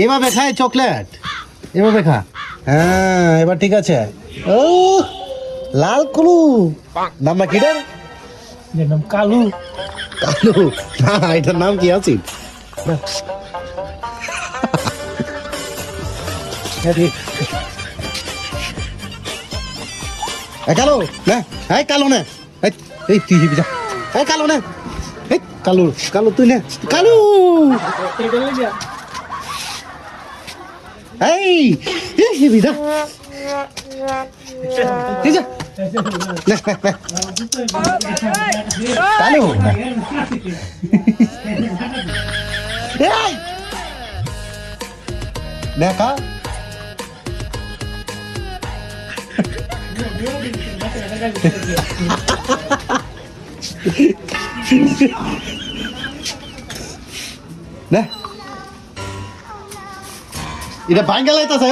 এভাবে খায় চকলেট, এভাবে খা। হ্যাঁ, এবার ঠিক আছে। ও লাল কুলু, নাম কি এটার? নাম কালু। কালু না, এটার নাম কি আছে? কালো না, এই কালো না, এই তুই যা, এই কালো না, এই কালু, কালু তুই না, কালু এই হিবি যা, এই যা কালু এই দেখা না, এটা ভাঙ্গা লাইতাছে।